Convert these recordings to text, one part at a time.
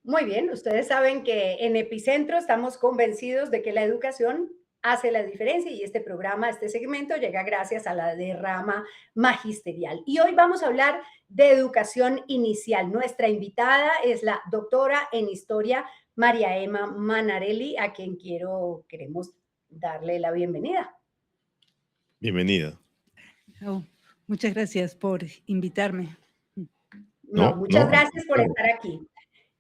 Muy bien, ustedes saben que en Epicentro estamos convencidos de que la educación hace la diferencia y este programa, este segmento llega gracias a la derrama magisterial. Y hoy vamos a hablar de educación inicial. Nuestra invitada es la doctora en historia María Emma Manarelli, a quien queremos darle la bienvenida. Bienvenida. Oh, muchas gracias por invitarme. No, No, muchas no, al gracias por contrario. estar aquí.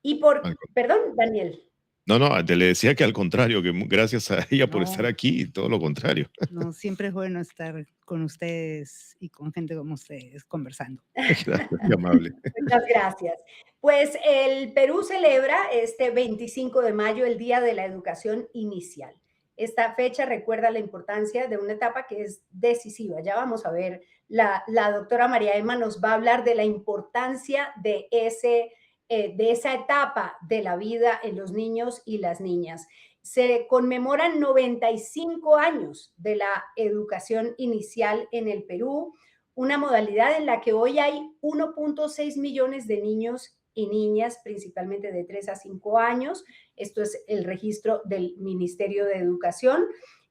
al con- Perdón, Daniel. No, te le decía que al contrario, que gracias a ella por estar No, aquí y todo lo contrario. no, siempre es bueno estar con ustedes y con gente como ustedes conversando. Gracias, qué amable. Muchas gracias. Pues el Perú celebra este 25 de mayo el Día de la Educación Inicial. Esta fecha recuerda la importancia de una etapa que es decisiva. Ya vamos a ver, la doctora María Emma nos va a hablar de la importancia de esa etapa de la vida en los niños y las niñas. Se conmemoran 95 años de la educación inicial en el Perú, una modalidad en la que hoy hay 1.6 millones de niños y niñas, principalmente de 3 a 5 años. Esto es el registro del Ministerio de Educación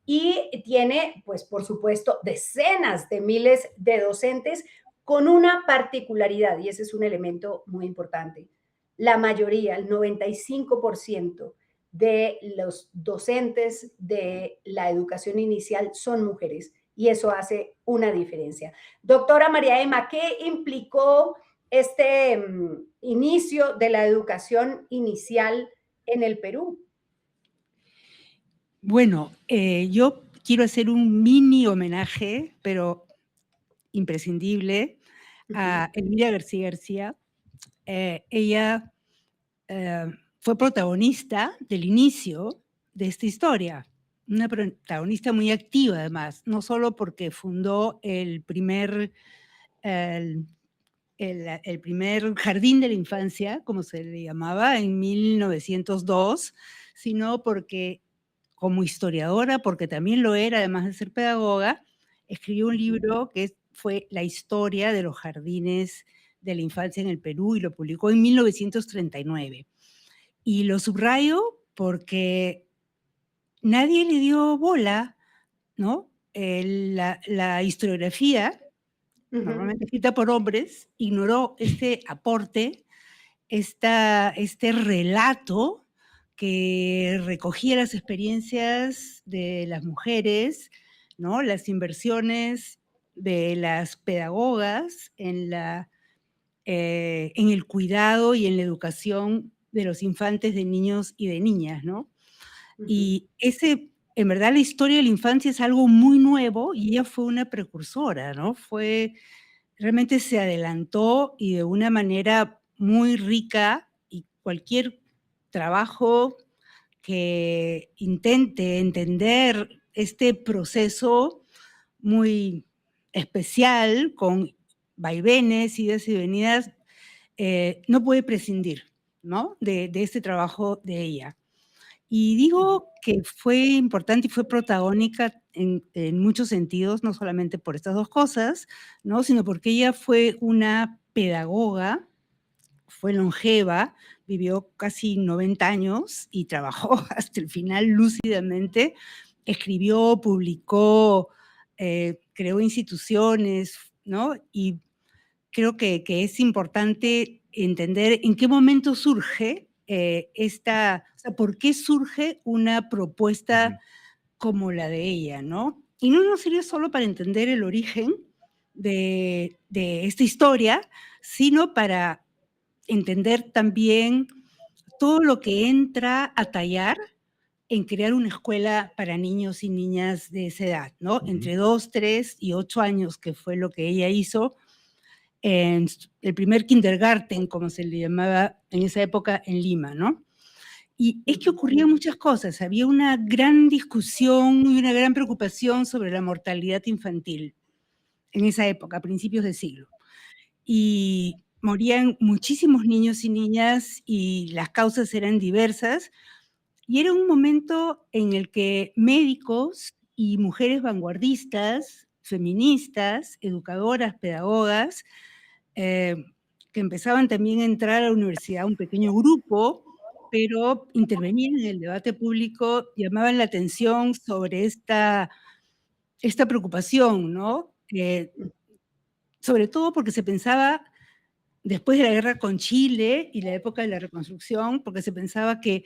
y tiene, pues, por supuesto, decenas de miles de docentes con una particularidad, y ese es un elemento muy importante. La mayoría, el 95% de los docentes de la educación inicial son mujeres y eso hace una diferencia. Doctora María Emma, ¿qué implicó este inicio de la educación inicial en el Perú? Bueno, yo quiero hacer un mini homenaje, pero imprescindible, a Emilia García García. Ella fue protagonista del inicio de esta historia, una protagonista muy activa además, no solo porque fundó el primer jardín de la infancia, como se le llamaba, en 1902, sino porque como historiadora, porque también lo era, además de ser pedagoga, escribió un libro que fue La historia de los jardines de la infancia en el Perú y lo publicó en 1939. Y lo subrayo porque nadie le dio bola, ¿no? La historiografía, normalmente escrita por hombres, ignoró este aporte, este relato que recogía las experiencias de las mujeres, ¿no? Las inversiones de las pedagogas en el cuidado y en la educación de los infantes, de niños y de niñas, ¿no? Y en verdad, la historia de la infancia es algo muy nuevo y ella fue una precursora, ¿no? Realmente se adelantó y de una manera muy rica, y cualquier trabajo que intente entender este proceso muy especial, con vaivenes, idas y venidas, no puede prescindir, ¿no? de este trabajo de ella. Y digo que fue importante y fue protagónica en muchos sentidos, no solamente por estas dos cosas, ¿no? Sino porque ella fue una pedagoga, fue longeva, vivió casi 90 años y trabajó hasta el final lúcidamente, escribió, publicó, creó instituciones, ¿no? Y creo que es importante entender en qué momento surge o sea, por qué surge una propuesta como la de ella, ¿no? Y no nos sirve solo para entender el origen de esta historia, sino para entender también todo lo que entra a tallar en crear una escuela para niños y niñas de esa edad, ¿no? Entre 2, 3 y 8 años, que fue lo que ella hizo en el primer kindergarten, como se le llamaba en esa época en Lima, ¿no? Y es que ocurrían muchas cosas. Había una gran discusión y una gran preocupación sobre la mortalidad infantil en esa época, a principios de siglo. Y morían muchísimos niños y niñas y las causas eran diversas. Y era un momento en el que médicos y mujeres vanguardistas, feministas, educadoras, pedagogas, que empezaban también a entrar a la universidad, un pequeño grupo, pero intervenían en el debate público, llamaban la atención sobre esta preocupación, ¿no? Sobre todo porque se pensaba, después de la guerra con Chile y la época de la reconstrucción, porque se pensaba que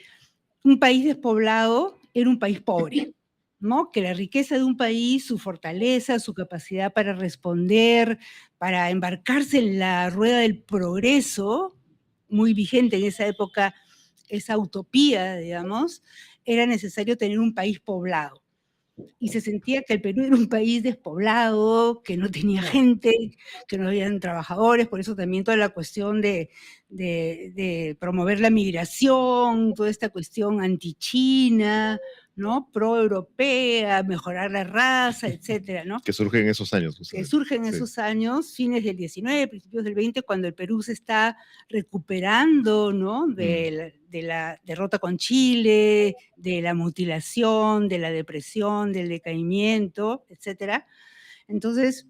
un país despoblado era un país pobre, ¿no? Que la riqueza de un país, su fortaleza, su capacidad para responder, para embarcarse en la rueda del progreso, muy vigente en esa época, esa utopía, digamos, era necesario tener un país poblado. Y se sentía que el Perú era un país despoblado, que no tenía gente, que no habían trabajadores, por eso también toda la cuestión de promover la migración, toda esta cuestión anti-China, ¿no? Pro-europea, mejorar la raza, etcétera, ¿no? Que surge en esos años. Que surge en esos años, fines del 19, principios del 20, cuando el Perú se está recuperando, ¿no? De la derrota con Chile, de la mutilación, de la depresión, del decaimiento, etcétera. Entonces,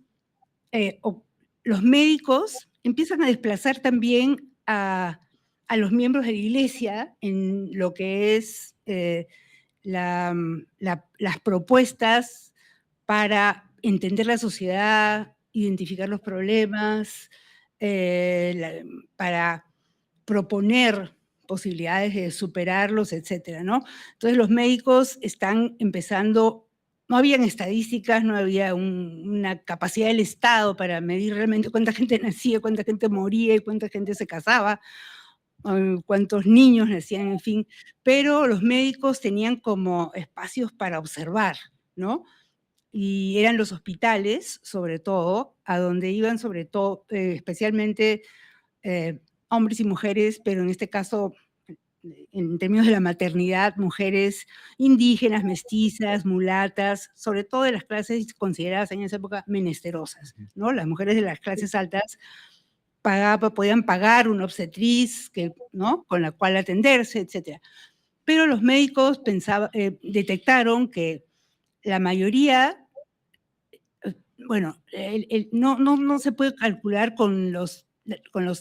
los médicos empiezan a desplazar también a los miembros de la iglesia en lo que es las propuestas para entender la sociedad, identificar los problemas, para proponer posibilidades de superarlos, etcétera, ¿no? Entonces los médicos están empezando, no habían estadísticas, no había una capacidad del Estado para medir realmente cuánta gente nacía, cuánta gente moría y cuánta gente se casaba, cuántos niños nacían, en fin, pero los médicos tenían como espacios para observar, ¿no? Y eran los hospitales, sobre todo, a donde iban sobre todo, especialmente hombres y mujeres, pero en este caso, en términos de la maternidad, mujeres indígenas, mestizas, mulatas, sobre todo de las clases consideradas en esa época menesterosas, ¿no? Las mujeres de las clases altas podían pagar una obstetriz, ¿no? Con la cual atenderse, etc. Pero los médicos detectaron que la mayoría, bueno, no se puede calcular con los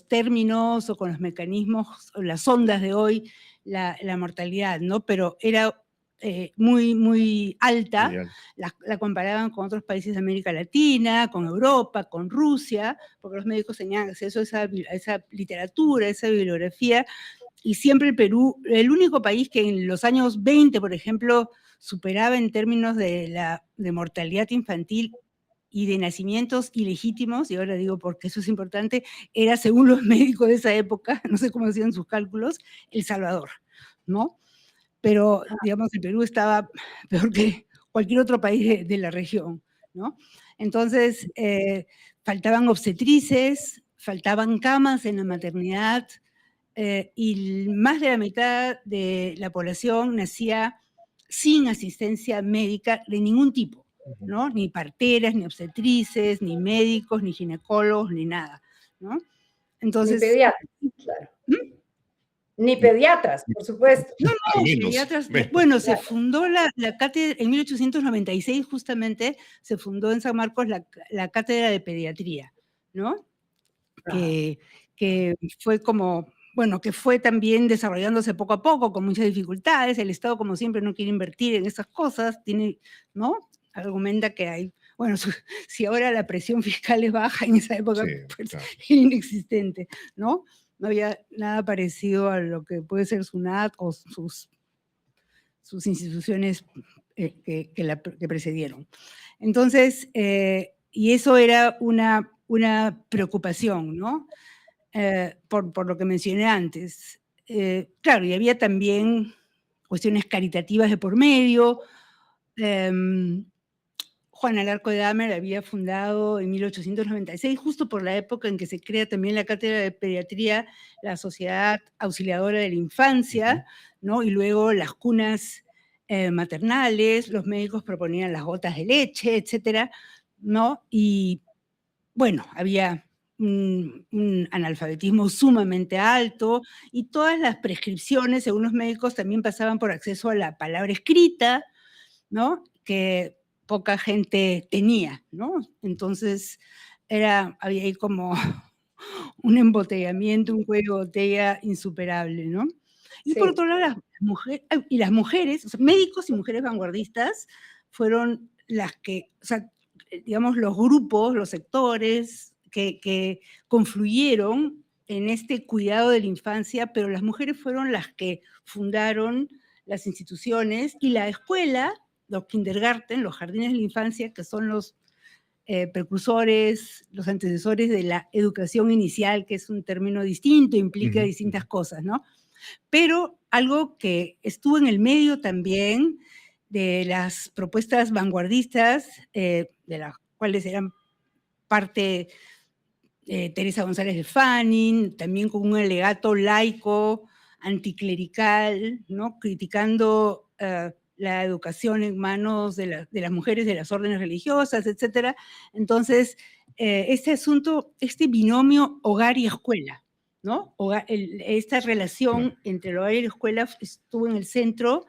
términos o con los mecanismos o las ondas de hoy la mortalidad, ¿no? Pero era muy, muy alta. La comparaban con otros países de América Latina, con Europa, con Rusia, porque los médicos tenían acceso a esa literatura, a esa bibliografía, y siempre el Perú, el único país que en los años 20, por ejemplo, superaba en términos de mortalidad infantil y de nacimientos ilegítimos, y ahora digo porque eso es importante, era, según los médicos de esa época, no sé cómo hacían sus cálculos, El Salvador, ¿no? Pero, digamos, el Perú estaba peor que cualquier otro país de la región, ¿no? Entonces, faltaban obstetrices, faltaban camas en la maternidad, y más de la mitad de la población nacía sin asistencia médica de ningún tipo, ¿no? Ni parteras, ni obstetrices, ni médicos, ni ginecólogos, ni nada, ¿no? Entonces, ni pediatras, claro. Ni pediatras, por supuesto. No, pediatras. Bueno, se fundó la cátedra en 1896, justamente, se fundó en San Marcos la cátedra de pediatría, ¿no? Que fue como, bueno, que fue también desarrollándose poco a poco, con muchas dificultades. El Estado, como siempre, no quiere invertir en esas cosas, ¿no? Argumenta que hay, bueno, si ahora la presión fiscal es baja, en esa época pues, era inexistente, ¿no? No había nada parecido a lo que puede ser SUNAT o sus instituciones que precedieron. Entonces, y eso era una preocupación, ¿no? Por lo que mencioné antes. Claro, y había también cuestiones caritativas de por medio. Juan Alarco de Amer había fundado en 1896, justo por la época en que se crea también la cátedra de pediatría, la Sociedad Auxiliadora de la Infancia, ¿no? Y luego las cunas maternales, los médicos proponían las gotas de leche, etcétera, ¿no? Y bueno, había un analfabetismo sumamente alto y todas las prescripciones, según los médicos, también pasaban por acceso a la palabra escrita, ¿no? Que poca gente tenía, ¿no? Entonces, había ahí como un embotellamiento, un cuello de botella insuperable, ¿no? Y por Sí. otro lado, las mujeres, o sea, médicos y mujeres vanguardistas fueron las que, o sea, digamos, los grupos, los sectores que confluyeron en este cuidado de la infancia, pero las mujeres fueron las que fundaron las instituciones y la escuela, los kindergarten, los jardines de la infancia, que son los precursores, los antecesores de la educación inicial, que es un término distinto, implica distintas cosas, ¿no? Pero algo que estuvo en el medio también de las propuestas vanguardistas, de las cuales eran parte Teresa González de Fanning, también con un alegato laico, anticlerical, ¿no? Criticando la educación en manos de las mujeres de las órdenes religiosas, etc. Entonces, este asunto, este binomio hogar y escuela, ¿no? Esta relación entre el hogar y la escuela estuvo en el centro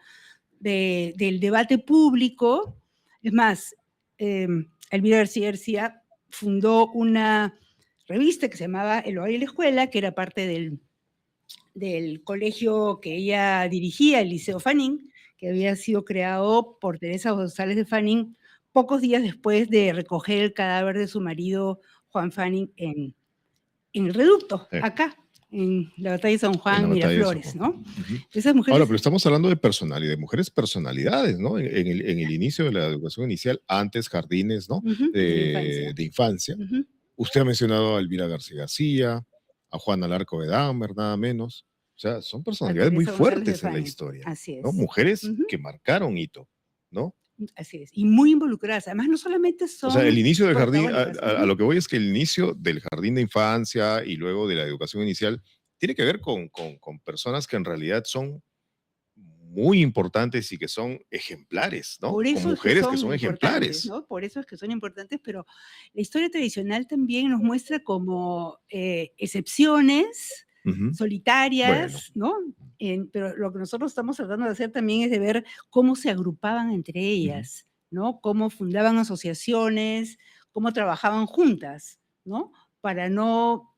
del debate público. Es más, Elvira García García fundó una revista que se llamaba El Hogar y la Escuela, que era parte del colegio que ella dirigía, el Liceo Fanning, que había sido creado por Teresa González de Fanning pocos días después de recoger el cadáver de su marido Juan Fanning en el reducto, acá, en la batalla de San Juan, Miraflores, ¿no? Esas mujeres... Ahora, pero estamos hablando de personalidad, de mujeres personalidades, ¿no? En el inicio de la educación inicial, antes jardines, ¿no? De infancia. Usted ha mencionado a Elvira García García, a Juana Larco de Dahmer, nada menos. O sea, son personalidades muy fuertes en la historia. Así es. ¿No? Mujeres que marcaron hito, ¿no? Así es, y muy involucradas. Además, no solamente son... O sea, el inicio del jardín, a lo que voy es que el inicio del jardín de infancia y luego de la educación inicial tiene que ver con personas que en realidad son muy importantes y que son ejemplares, ¿no? Por eso con mujeres que son ejemplares, ¿no? Por eso es que son importantes, pero la historia tradicional también nos muestra como excepciones solitarias, ¿no? Pero lo que nosotros estamos tratando de hacer también es de ver cómo se agrupaban entre ellas, ¿no? Cómo fundaban asociaciones, cómo trabajaban juntas, ¿no? Para no...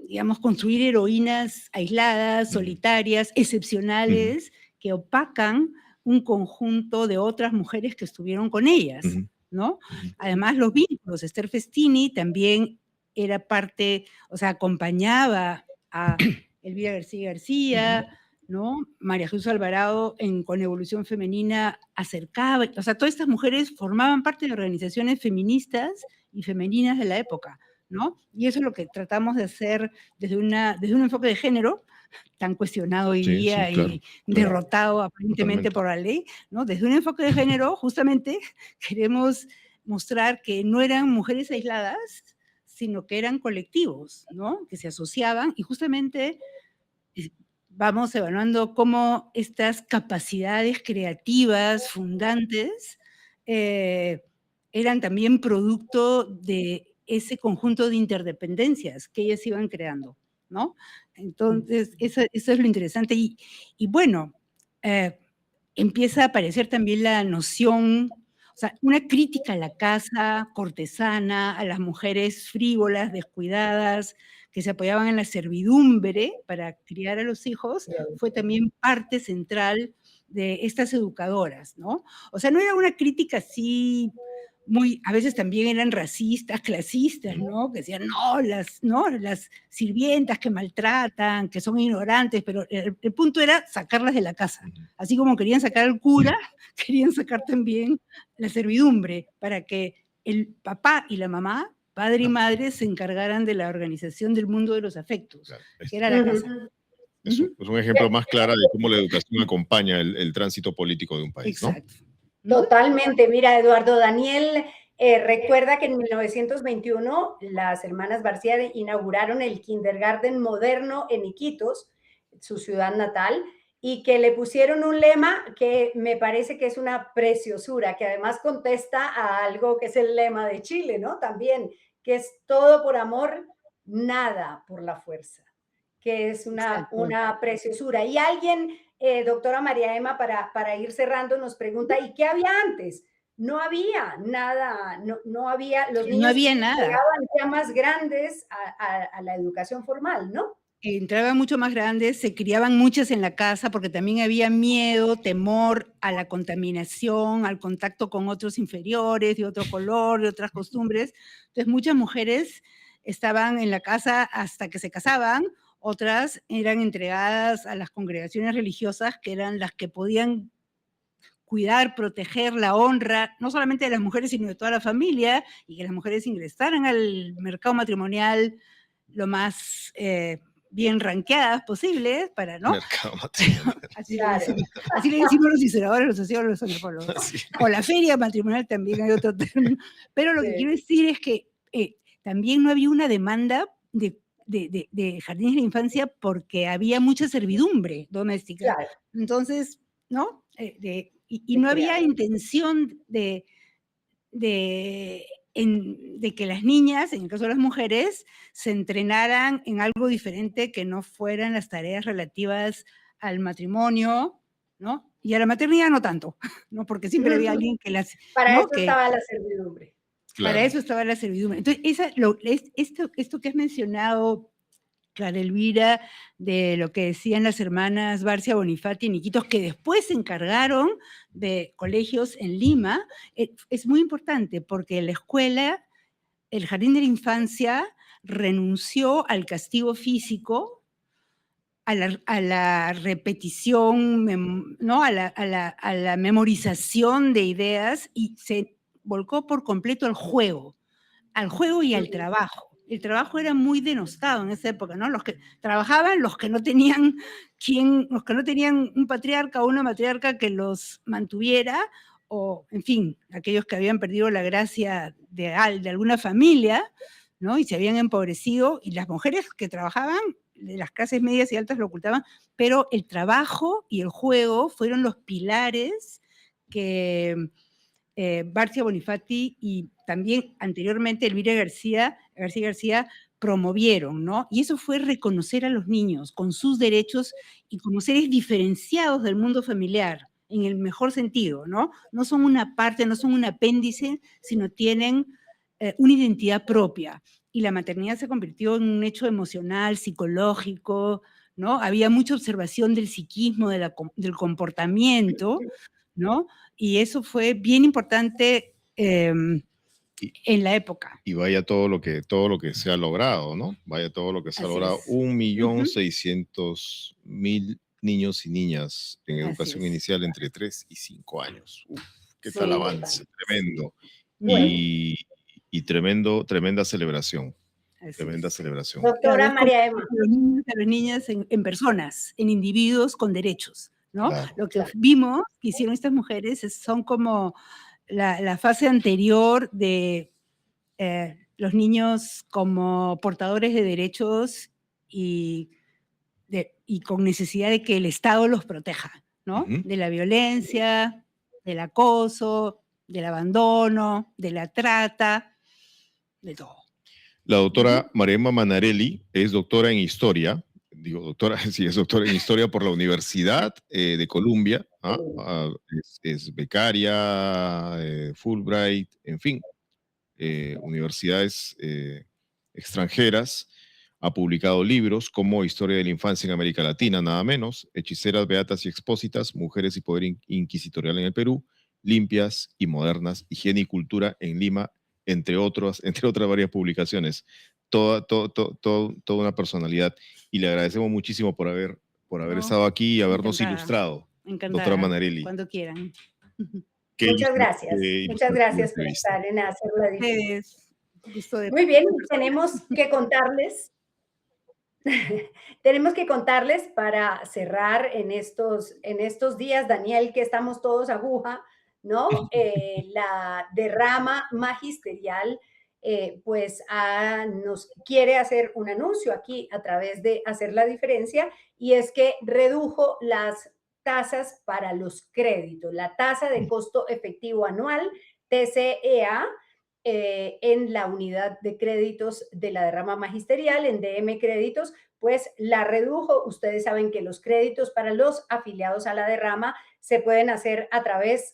digamos, construir heroínas aisladas, solitarias, excepcionales, que opacan un conjunto de otras mujeres que estuvieron con ellas, ¿no? Además, los vínculos. Esther Festini también era parte, o sea, acompañaba a Elvira García García, ¿no? María Jesús Alvarado con Evolución Femenina acercaba, o sea, todas estas mujeres formaban parte de organizaciones feministas y femeninas de la época, ¿no? Y eso es lo que tratamos de hacer desde un enfoque de género, tan cuestionado hoy día y derrotado aparentemente por la ley, ¿no? Desde un enfoque de género, justamente, queremos mostrar que no eran mujeres aisladas, sino que eran colectivos, ¿no? Que se asociaban y justamente vamos evaluando cómo estas capacidades creativas, fundantes, eran también producto de ese conjunto de interdependencias que ellas iban creando, ¿no? Entonces, eso es lo interesante. Y bueno, empieza a aparecer también la noción, o sea, una crítica a la casa cortesana, a las mujeres frívolas, descuidadas, que se apoyaban en la servidumbre para criar a los hijos, fue también parte central de estas educadoras, ¿no? O sea, no era una crítica así a veces también eran racistas, clasistas, ¿no? Que decían, no, las sirvientas que maltratan, que son ignorantes, pero el punto era sacarlas de la casa. Así como querían sacar al cura, querían sacar también la servidumbre, para que el papá y la mamá, padre y madre, se encargaran de la organización del mundo de los afectos, que era la casa. Eso es un ejemplo más claro de cómo la educación acompaña el tránsito político de un país, ¿no? Exacto. Totalmente. Mira, Eduardo Daniel recuerda que en 1921 las hermanas García inauguraron el kindergarten moderno en Iquitos, su ciudad natal, y que le pusieron un lema que me parece que es una preciosura, que además contesta a algo que es el lema de Chile, ¿no? También, que es todo por amor, nada por la fuerza, que es una preciosura. Y alguien, doctora María Emma, para ir cerrando, nos pregunta, ¿y qué había antes? No había nada, no había, los niños no había nada. llegaban ya más grandes a la educación formal, ¿no? entraban mucho más grandes, se criaban muchas en la casa porque también había miedo, temor a la contaminación, al contacto con otros inferiores, de otro color, de otras costumbres. Entonces, muchas mujeres estaban en la casa hasta que se casaban, otras eran entregadas a las congregaciones religiosas, que eran las que podían cuidar, proteger la honra, no solamente de las mujeres, sino de toda la familia, y que las mujeres ingresaran al mercado matrimonial lo más bien ranqueadas posibles, para, ¿no? Mercado matrimonial. Así le decimos los historiadores, los sociólogos, los antropólogos. Sí. O la feria matrimonial también hay otro término. Pero lo que quiero decir es que también no había una demanda de jardines de la infancia porque había mucha servidumbre doméstica. Claro. Entonces, ¿no? Y no había intención de que las niñas, en el caso de las mujeres, se entrenaran en algo diferente que no fueran las tareas relativas al matrimonio, ¿no? Y a la maternidad no tanto, ¿no? Porque siempre había alguien que las... Para ¿no? eso estaba la servidumbre. Claro. Para eso estaba la servidumbre. Entonces, esto que has mencionado, Clara Elvira, de lo que decían las hermanas Barcia Bonifati y Niquitos, que después se encargaron de colegios en Lima, es muy importante porque la escuela, el jardín de la infancia, renunció al castigo físico, a la repetición, ¿no? a la memorización de ideas, y se volcó por completo al juego y al trabajo. El trabajo era muy denostado en esa época, ¿no? Los que trabajaban, los que no tenían un patriarca o una matriarca que los mantuviera, o, en fin, aquellos que habían perdido la gracia de alguna familia, ¿no? Y se habían empobrecido, y las mujeres que trabajaban, de las clases medias y altas, lo ocultaban, pero el trabajo y el juego fueron los pilares que Barcia Bonifati y también anteriormente Elvira García promovieron, ¿no? Y eso fue reconocer a los niños con sus derechos y como seres diferenciados del mundo familiar, en el mejor sentido, ¿no? No son una parte, no son un apéndice, sino tienen una identidad propia. Y la maternidad se convirtió en un hecho emocional, psicológico, ¿no? Había mucha observación del psiquismo, del comportamiento, ¿no? Y eso fue bien importante en la época. Y vaya todo lo que se ha logrado, ¿no? Vaya todo lo que se ha logrado. 1.600.000 niños y niñas en educación inicial entre 3 y 5 años. Uf, qué tal avance, tremendo. Bueno. Y tremenda celebración. Tremenda celebración. Doctora María Emma. A las niñas en personas, en individuos con derechos, ¿no? Claro. Lo que vimos que hicieron estas mujeres son como la fase anterior de los niños como portadores de derechos y con necesidad de que el Estado los proteja, ¿no? De la violencia, del acoso, del abandono, de la trata, de todo. La doctora María Emma Manarelli es doctora en historia, es doctora en historia por la Universidad de Columbia, es becaria, Fulbright, en fin, universidades extranjeras. Ha publicado libros como Historia de la Infancia en América Latina, nada menos, Hechiceras, Beatas y Expósitas, Mujeres y Poder Inquisitorial en el Perú, Limpias y Modernas, Higiene y Cultura en Lima, entre otras varias publicaciones. Toda una personalidad, y le agradecemos muchísimo por haber estado aquí y habernos ilustrado. Encantada. Doctora Manarelli. Cuando quieran. Muchas gracias por estar en Hacer la Diferencia. Muy bien, tenemos que contarles para cerrar en estos días, Daniel, que estamos todos aguja, ¿no? La derrama magisterial pues nos quiere hacer un anuncio aquí a través de Hacer la Diferencia, y es que redujo las tasas para los créditos, la tasa de costo efectivo anual, TCEA, en la unidad de créditos de la derrama magisterial, en DM Créditos, pues la redujo. Ustedes saben que los créditos para los afiliados a la derrama se pueden hacer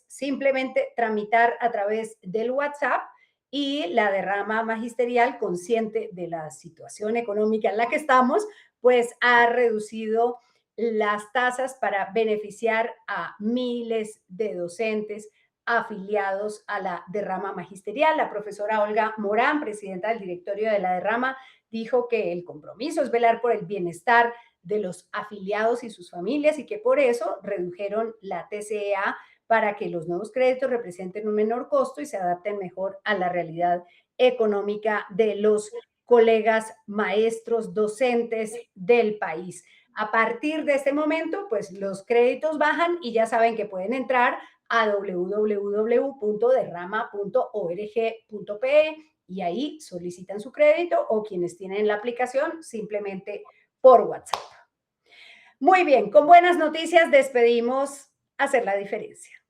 simplemente tramitar a través del WhatsApp, y la derrama magisterial, consciente de la situación económica en la que estamos, pues ha reducido las tasas para beneficiar a miles de docentes afiliados a la derrama magisterial. La profesora Olga Morán, presidenta del directorio de la derrama, dijo que el compromiso es velar por el bienestar de los afiliados y sus familias y que por eso redujeron la TCEA para que los nuevos créditos representen un menor costo y se adapten mejor a la realidad económica de los colegas maestros docentes del país. A partir de este momento, pues los créditos bajan y ya saben que pueden entrar a www.derrama.org.pe y ahí solicitan su crédito o quienes tienen la aplicación simplemente por WhatsApp. Muy bien, con buenas noticias despedimos Hacer la Diferencia.